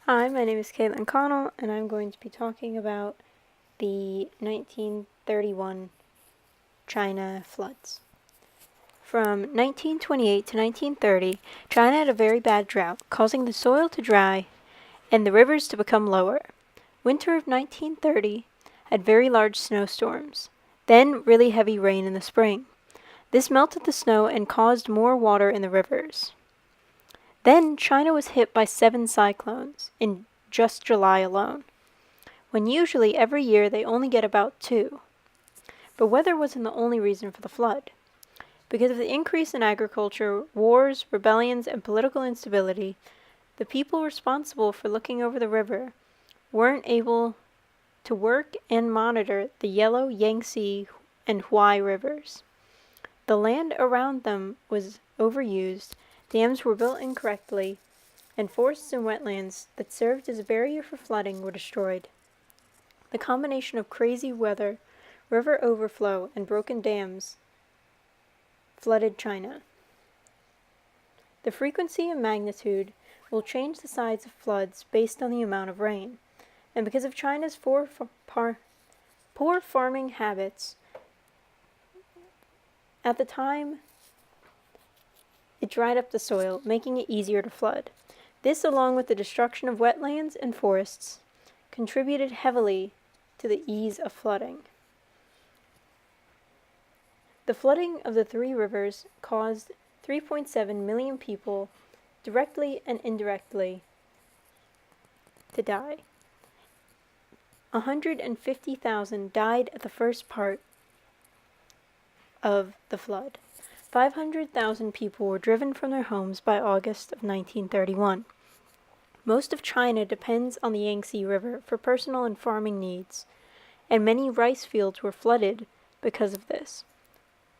Hi, my name is Caitlyn Connell, and I'm going to be talking about the 1931 China floods. From 1928 to 1930, China had a very bad drought, causing the soil to dry and the rivers to become lower. Winter of 1930 had very large snowstorms, then really heavy rain in the spring. This melted the snow and caused more water in the rivers. Then China was hit by 7 cyclones in just July alone, when usually every year they only get about 2. But weather wasn't the only reason for the flood. Because of the increase in agriculture, wars, rebellions, and political instability, the people responsible for looking over the river weren't able to work and monitor the Yellow, Yangtze, and Huai rivers. The land around them was overused, dams were built incorrectly, and forests and wetlands that served as a barrier for flooding were destroyed. The combination of crazy weather, river overflow, and broken dams flooded China. The frequency and magnitude will change the size of floods based on the amount of rain, and because of China's poor farming habits, at the time it dried up the soil, making it easier to flood. This, along with the destruction of wetlands and forests, contributed heavily to the ease of flooding. The flooding of the 3 rivers caused 3.7 million people, directly and indirectly, to die. 150,000 died at the first part of the flood. 500,000 people were driven from their homes by August of 1931. Most of China depends on the Yangtze River for personal and farming needs, and many rice fields were flooded because of this.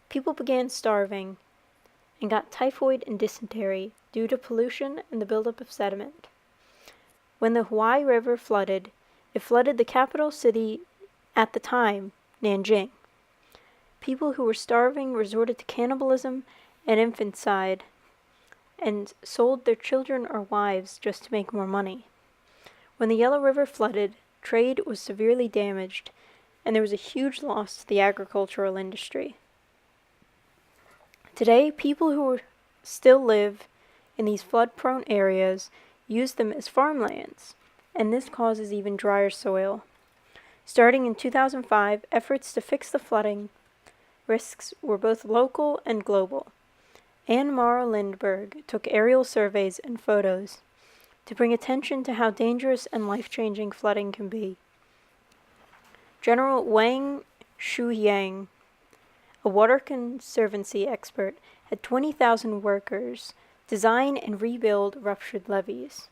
People began starving and got typhoid and dysentery due to pollution and the buildup of sediment. When the Huai River flooded, it flooded the capital city at the time, Nanjing. People who were starving resorted to cannibalism and infanticide and sold their children or wives just to make more money. When the Yellow River flooded, trade was severely damaged, and there was a huge loss to the agricultural industry. Today, people who still live in these flood-prone areas use them as farmlands, and this causes even drier soil. Starting in 2005, efforts to fix the flooding risks were both local and global. Anne Morrow Lindbergh took aerial surveys and photos to bring attention to how dangerous and life-changing flooding can be. General Wang Shuyang, a water conservancy expert, had 20,000 workers design and rebuild ruptured levees.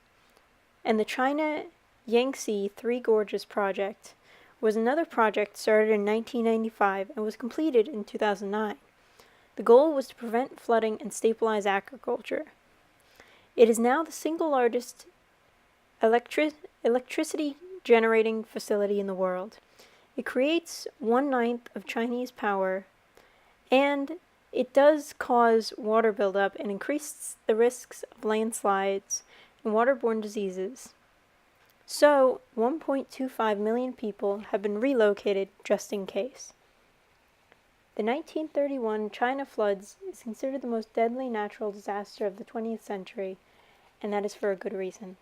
And the China Yangtze Three Gorges project was another project started in 1995 and was completed in 2009. The goal was to prevent flooding and stabilize agriculture. It is now the single largest electricity generating facility in the world. It creates 1/9 of Chinese power, and it does cause water buildup and increases the risks of landslides and waterborne diseases. So, 1.25 million people have been relocated just in case. The 1931 China floods is considered the most deadly natural disaster of the 20th century, and that is for a good reason.